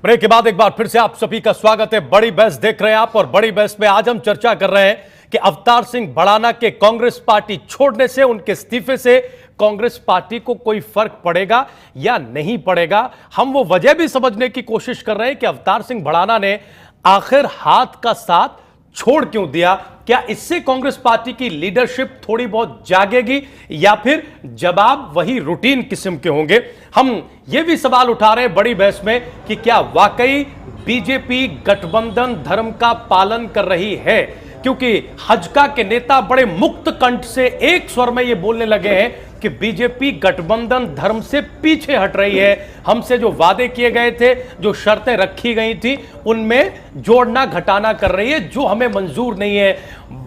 Break के बाद एक बार फिर से आप सभी का स्वागत है। बड़ी बहस देख रहे हैं आप, और बड़ी बहस में आज हम चर्चा कर रहे हैं कि अवतार सिंह भड़ाना के कांग्रेस पार्टी छोड़ने से, उनके इस्तीफे से कांग्रेस पार्टी को कोई फर्क पड़ेगा या नहीं पड़ेगा। हम वो वजह भी समझने की कोशिश कर रहे हैं कि अवतार सिंह भड़ाना ने आखिर हाथ का साथ छोड़ क्यों दिया। क्या इससे कांग्रेस पार्टी की लीडरशिप थोड़ी बहुत जागेगी या फिर जवाब वही रूटीन किस्म के होंगे। हम यह भी सवाल उठा रहे हैं बड़ी बहस में कि क्या वाकई बीजेपी गठबंधन धर्म का पालन कर रही है, क्योंकि हजका के नेता बड़े मुक्त कंठ से एक स्वर में यह बोलने लगे हैं कि बीजेपी गठबंधन धर्म से पीछे हट रही है। हमसे जो वादे किए गए थे, जो शर्तें रखी गई थी, उनमें जोड़ना घटाना कर रही है, जो हमें मंजूर नहीं है।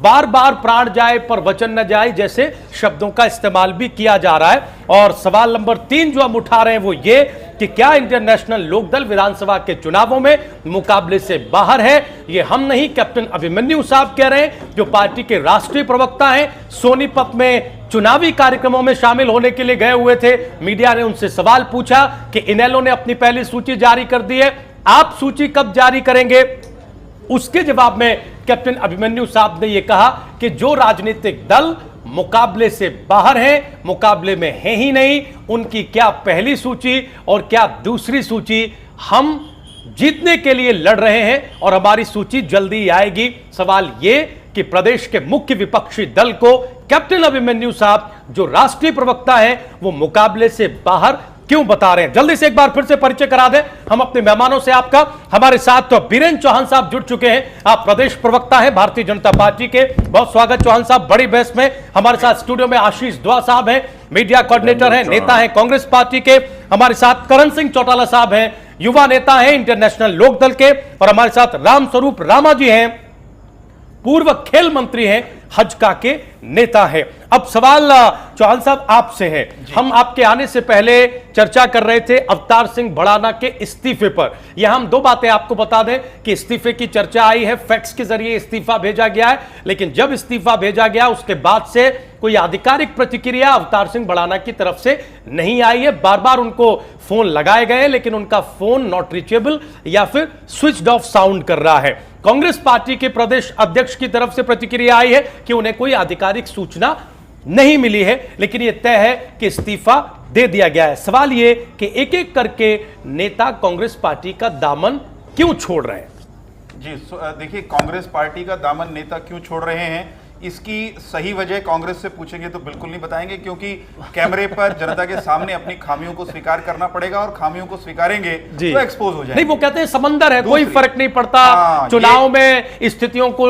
बार बार प्राण जाए पर वचन न जाए जैसे शब्दों का इस्तेमाल भी किया जा रहा है। और सवाल नंबर 3 जो हम उठा रहे हैं वो ये कि क्या इंडियन नेशनल लोकदल विधानसभा के चुनावों में मुकाबले से बाहर है। ये हम नहीं, कैप्टन अभिमन्यु साहब कह रहे हैं, जो पार्टी के राष्ट्रीय प्रवक्ता हैं। सोनीपत में चुनावी कार्यक्रमों में शामिल होने के लिए गए हुए थे। मीडिया ने उनसे सवाल पूछा कि इनेलो ने अपनी पहली सूची जारी कर दी है, आप सूची कब जारी करेंगे। उसके जवाब में कैप्टन अभिमन्यु साहब ने यह कहा कि जो राजनीतिक दल मुकाबले से बाहर हैं, मुकाबले में है ही नहीं, उनकी क्या पहली सूची और क्या दूसरी सूची, हम जीतने के लिए लड़ रहे हैं और हमारी सूची जल्दी आएगी। सवाल यह कि प्रदेश के मुख्य विपक्षी दल को कैप्टन अभिमन्यु साहब जो राष्ट्रीय प्रवक्ता हैं वो मुकाबले से बाहर क्यों बता रहे हैं। जल्दी से एक बार फिर से परिचय करा दें हम अपने मेहमानों से आपका। हमारे साथ तो बीरेन्द्र चौहान साहब जुड़ चुके हैं, आप प्रदेश प्रवक्ता हैं भारतीय जनता पार्टी के। बहुत स्वागत चौहान साहब बड़ी बहस में। हमारे साथ स्टूडियो में आशीष दुआ साहब हैं, मीडिया कोऑर्डिनेटर हैं, नेता हैं कांग्रेस पार्टी के। हमारे साथ करण सिंह चौटाला साहब हैं, युवा नेता हैं इंटरनेशनल लोकदल के। और हमारे साथ रामस्वरूप रामा जी हैं, पूर्व खेल मंत्री हैं, हजका के नेता हैं। अब सवाल चौहान साहब आपसे है। हम आपके आने से पहले चर्चा कर रहे थे अवतार सिंह भड़ाना के इस्तीफे पर। यह हम दो बातें आपको बता दें कि इस्तीफे की चर्चा आई है, फैक्स के जरिए इस्तीफा भेजा गया है, लेकिन जब इस्तीफा भेजा गया उसके बाद से कोई आधिकारिक प्रतिक्रिया अवतार सिंह भड़ाना की तरफ से नहीं आई है। बार बार उनको फोन लगाए गए लेकिन उनका फोन नॉट रीचेबल या फिर स्विच्ड ऑफ साउंड कर रहा है। कांग्रेस पार्टी के प्रदेश अध्यक्ष की तरफ से प्रतिक्रिया आई है कि उन्हें कोई आधिकारिक सूचना नहीं मिली है, लेकिन यह तय है कि इस्तीफा दे दिया गया है। सवाल यह कि एक एक करके नेता कांग्रेस पार्टी का दामन क्यों छोड़ रहे हैं। जी देखिए, कांग्रेस पार्टी का दामन नेता क्यों छोड़ रहे हैं, इसकी सही वजह कांग्रेस से पूछेंगे तो बिल्कुल नहीं बताएंगे, क्योंकि कैमरे पर जनता के सामने अपनी खामियों को स्वीकार करना पड़ेगा और खामियों को स्वीकारेंगे तो एक्सपोज हो जाएंगे। नहीं, वो कहते हैं समंदर है, कोई फर्क नहीं पड़ता। चुनाव में स्थितियों को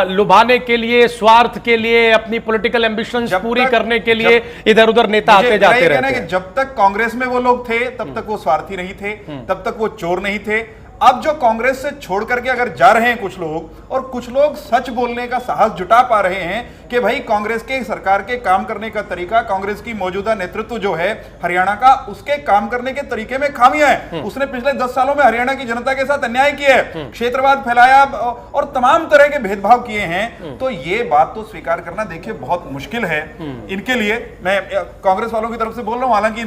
लुभाने के लिए, स्वार्थ के लिए, अपनी पॉलिटिकल एम्बिशंस पूरी करने के लिए इधर उधर नेता आते जाते रहते हैं। जब तक कांग्रेस में वो लोग थे तब तक वो स्वार्थी नहीं थे, तब तक वो चोर नहीं थे। अब जो कांग्रेस से छोड़ करके अगर जा रहे हैं कुछ लोग, और कुछ लोग सच बोलने का साहस जुटा पा रहे हैं कि भाई कांग्रेस के सरकार के काम करने का तरीका, कांग्रेस की मौजूदा नेतृत्व जो है हरियाणा का, उसके काम करने के तरीके में खामियां हैं। उसने पिछले 10 सालों में हरियाणा की जनता के साथ अन्याय किया है, क्षेत्रवाद फैलाया और तमाम तरह के भेदभाव किए हैं। तो ये बात तो स्वीकार करना देखिए बहुत मुश्किल है इनके लिए। मैं कांग्रेस वालों की तरफ से बोल रहा हूं, हालांकि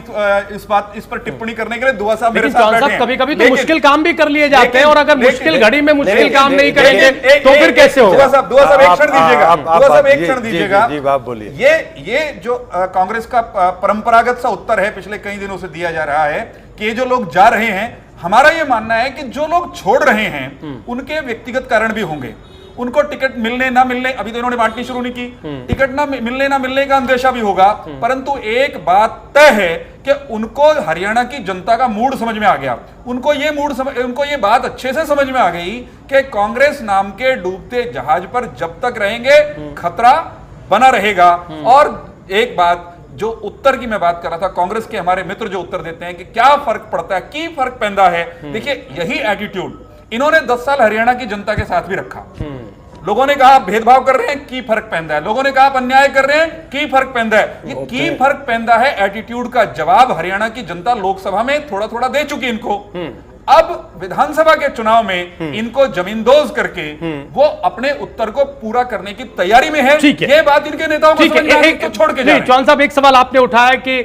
इस पर टिप्पणी करने के लिए दुआ साहब मेरे साथ बैठे हैं। कभी कभी तो मुश्किल काम भी कर लिए जाते हैं, और अगर मुश्किल घड़ी में मुश्किल काम नहीं करेंगे तो फिर कैसे होगा। दुआ साहब एक क्षण दीजिएगा, दुआ साहब एक क्षण दीजिएगा। जी आप बोलिए। ये जो कांग्रेस का परंपरागत सा उत्तर है, पिछले कई दिनों से दिया जा रहा है कि ये जो लोग जा रहे हैं, हमारा ये मानना है कि जो लोग छोड़ रहे हैं उनके व्यक्तिगत कारण भी होंगे। उनको टिकट मिलने ना मिलने, अभी तो इन्होंने बांटनी शुरू नहीं की, टिकट ना मिलने का अंदेशा भी होगा, परंतु एक बात तय है कि उनको हरियाणा की जनता का मूड समझ में आ गया। उनको ये बात अच्छे से समझ में आ गई कि कांग्रेस नाम के डूबते जहाज पर जब तक रहेंगे खतरा बना रहेगा। और एक बात जो उत्तर की मैं बात कर रहा था, कांग्रेस के हमारे मित्र जो उत्तर देते हैं कि क्या फर्क पड़ता है, की फर्क पैदा है, देखिए यही एटीट्यूड इन्होंने 10 साल हरियाणा की जनता के साथ भी रखा। लोगों ने कहा आप भेदभाव कर रहे हैं, की फर्क पैदा है। लोगों ने कहा आप अन्याय कर रहे हैं, की फर्क पैदा है। ये की फर्क पैदा है एटीट्यूड का जवाब हरियाणा की जनता लोकसभा में थोड़ा थोड़ा दे चुकी इनको। अब विधानसभा के चुनाव में इनको जमींदोज करके वो अपने उत्तर को पूरा करने की तैयारी में है। ये बात इनके नेताओं को समझ में आ रही है, तो छोड़ के जा रहे हैं। चौहान साहब, एक सवाल आपने उठाया कि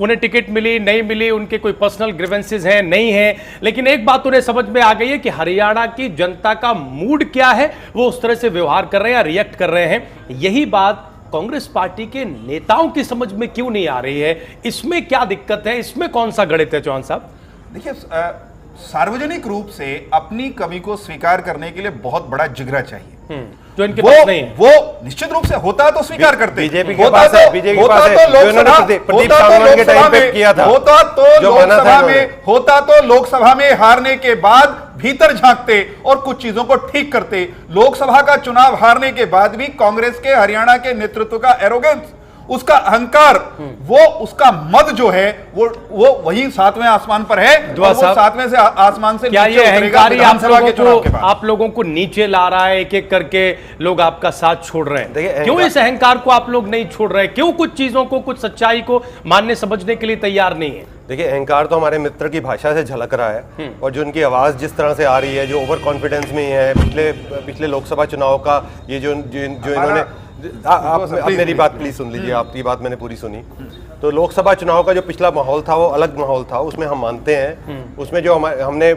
उन्हें टिकट मिली नहीं मिली, उनके कोई पर्सनल ग्रीवेंसेस हैं नहीं है, लेकिन एक बात उन्हें समझ में आ गई है कि हरियाणा की जनता का मूड क्या है, वो उस तरह से व्यवहार कर रहे हैं या रिएक्ट कर रहे हैं। यही बात कांग्रेस पार्टी के नेताओं की समझ में क्यों नहीं आ रही है? इसमें क्या दिक्कत है? इसमें कौन सा गणित है चौहान साहब? देखिए, सार्वजनिक रूप से अपनी कमी को स्वीकार करने के लिए बहुत बड़ा जिगरा चाहिए, जो इनके पास नहीं है। वो निश्चित रूप से होता तो स्वीकार करते, बीजेपी के पास है, बीजेपी के पास है, जो इन्होंने प्रदीप सांगवान के टाइम पे किया था, होता तो लोकसभा में हारने के बाद भीतर झांकते और कुछ चीजों को ठीक करते। लोकसभा का चुनाव हारने के बाद भी कांग्रेस के हरियाणा के नेतृत्व का एरोगेंस, उसका अहंकार, वो उसका मद जो है वो वही सातवें आसमान पर है, और वो सातवें से आसमान से क्या ये अहंकार ही आप लोगों को नीचे ला रहा है? एक एक करके लोग आपका साथ छोड़ रहे हैं, क्यों इस अहंकार को आप लोग नहीं छोड़ रहे? क्यों कुछ चीजों को, कुछ सच्चाई को मानने समझने के लिए तैयार नहीं है? देखिए, अहंकार तो हमारे मित्र की भाषा से झलक रहा है, और जो उनकी आवाज जिस तरह से आ रही है, जो ओवर कॉन्फिडेंस में है, पिछले लोकसभा चुनाव का ये जो इन्होंने, आप मेरी बात प्लीज सुन लीजिए, आपकी बात मैंने पूरी सुनी। तो लोकसभा चुनाव का जो पिछला माहौल था वो अलग माहौल था, उसमें हम मानते हैं, उसमें जो हमने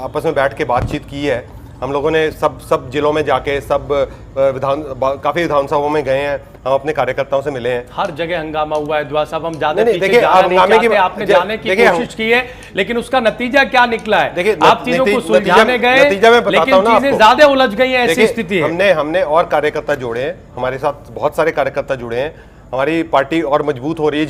आपस में बैठ के बातचीत की है, हम लोगों ने सब जिलों में जाके काफी विधानसभाओं में गए हैं, हम अपने कार्यकर्ताओं से मिले हैं, हर जगह हंगामा हुआ है। द्वारा साहब, हम ज्यादा देखिए आपने जाने की कोशिश की है, लेकिन उसका नतीजा क्या निकला है? देखिए, आप चीजों को सुलझाने गए, लेकिन चीजें ज्यादा उलझ गई हैं, ऐसी स्थिति है। हमने और कार्यकर्ता जोड़े हैं, हमारे साथ बहुत सारे कार्यकर्ता जुड़े हैं, हमारी पार्टी और मजबूत हो रही है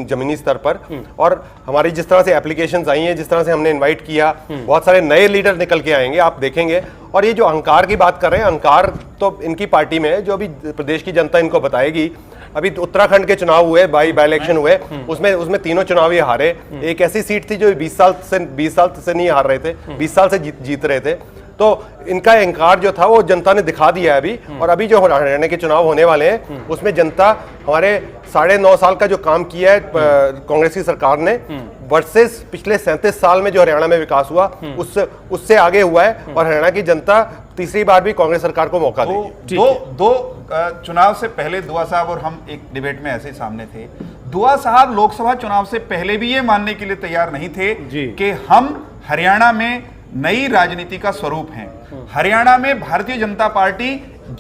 जमीनी स्तर पर, और हमारी जिस तरह से एप्लीकेशंस आई हैं, जिस तरह से हमने इनवाइट किया, बहुत सारे नए लीडर निकल के आएंगे, आप देखेंगे। और ये जो अहंकार की बात कर रहे हैं, अहंकार तो इनकी पार्टी में है, जो अभी प्रदेश की जनता इनको बताएगी। अभी उत्तराखंड के चुनाव हुए, बाई इलेक्शन हुए, उसमें तीनों चुनाव ये हारे। एक ऐसी सीट थी जो 20 साल से नहीं हार रहे थे, 20 साल से जीत रहे थे। तो इनका अहंकार जो था वो जनता ने दिखा दिया है अभी, और अभी जो हरियाणा के चुनाव होने वाले हैं उसमें जनता हमारे 9.5 साल का जो काम किया है कांग्रेस की सरकार ने, वर्सेस पिछले 37 साल में जो हरियाणा में विकास हुआ, उससे आगे हुआ है, और हरियाणा की जनता तीसरी बार भी कांग्रेस सरकार को मौका देगी। दो चुनाव से पहले दुआ साहब और हम एक डिबेट में ऐसे सामने थे। दुआ साहब लोकसभा चुनाव से पहले भी ये मानने के लिए तैयार नहीं थे कि हम हरियाणा में नई राजनीति का स्वरूप है। हरियाणा में भारतीय जनता पार्टी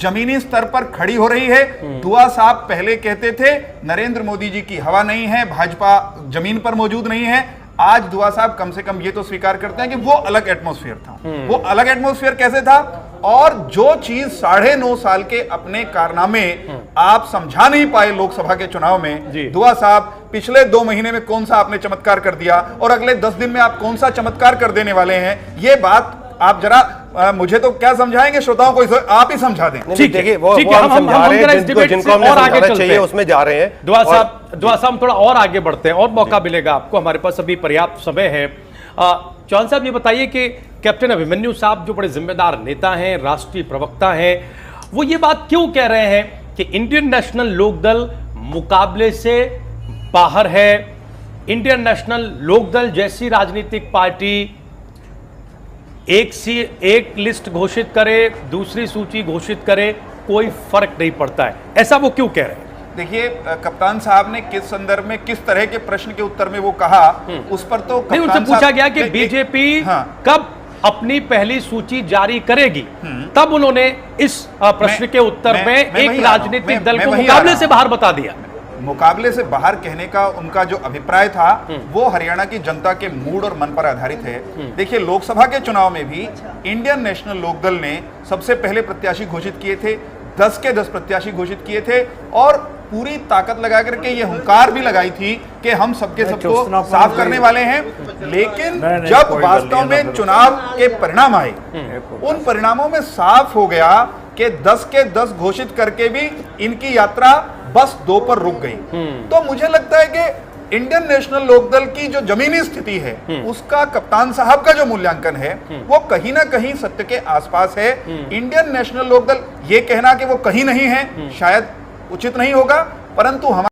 जमीनी स्तर पर खड़ी हो रही है। दुआ साहब पहले कहते थे नरेंद्र मोदी जी की हवा नहीं है, भाजपा जमीन पर मौजूद नहीं है। आज दुआ साहब कम से कम ये तो स्वीकार करते हैं कि वो अलग एटमॉस्फेयर था। वो अलग एटमॉस्फेयर कैसे था? और जो चीज 9.5 साल के अपने कारनामे आप समझा नहीं पाए लोकसभा के चुनाव में, दुआ साहब पिछले 2 महीने में कौन सा आपने चमत्कार कर दिया, और अगले 10 दिन में आप कौन सा चमत्कार कर देने वाले हैं, ये बात आप जरा मुझे तो क्या समझाएंगे, श्रोताओं को आप ही समझा दें। ठीक है, हम समझा रहे हैं, जिनको और आगे चलते हैं, उसमें जा रहे हैं। दुआ साहब थोड़ा और आगे बढ़ते हैं, और मौका मिलेगा आपको, हमारे पास अभी पर्याप्त समय है। चौहान साहब, ये बताइए कि कैप्टन अभिमन्यु साहब जो बड़े जिम्मेदार नेता हैं, राष्ट्रीय प्रवक्ता हैं, वो ये बात क्यों कह रहे हैं कि इंडियन नेशनल लोकदल मुकाबले से बाहर है? इंडियन नेशनल लोकदल जैसी राजनीतिक पार्टी एक लिस्ट घोषित करे, दूसरी सूची घोषित करे, कोई फर्क नहीं पड़ता है, ऐसा वो क्यों कह रहे हैं? देखिए, कप्तान साहब ने किस संदर्भ में किस तरह के प्रश्न के उत्तर में वो कहा, उस पर तो नहीं, उनसे पूछा गया कि बीजेपी कब अपनी पहली सूची जारी करेगी, तब उन्होंने इस प्रश्न के उत्तर में एक राजनीतिक दल को मुकाबले से बाहर बता दिया। मुकाबले से बाहर कहने का उनका जो अभिप्राय था वो हरियाणा की जनता के मूड और मन पर आधारित है। देखिए, लोकसभा के चुनाव में भी इंडियन नेशनल लोकदल ने सबसे पहले प्रत्याशी घोषित किए थे, 10 के 10 प्रत्याशी घोषित किए थे, और पूरी ताकत लगा करके ये हुंकार भी लगाई थी कि हम सबको साफ करने वाले हैं। लेकिन जब वास्तव में चुनाव के परिणाम आए, उन परिणामों में साफ हो गया कि 10 के 10 घोषित करके भी इनकी यात्रा बस 2 पर रुक गई। तो मुझे लगता है कि इंडियन नेशनल लोकदल की जो जमीनी स्थिति है, उसका कप्तान साहब का जो मूल्यांकन है वो कहीं ना कहीं सत्य के आसपास है। इंडियन नेशनल लोकदल ये कहना कि वो कहीं नहीं है शायद उचित नहीं होगा, परंतु हमारे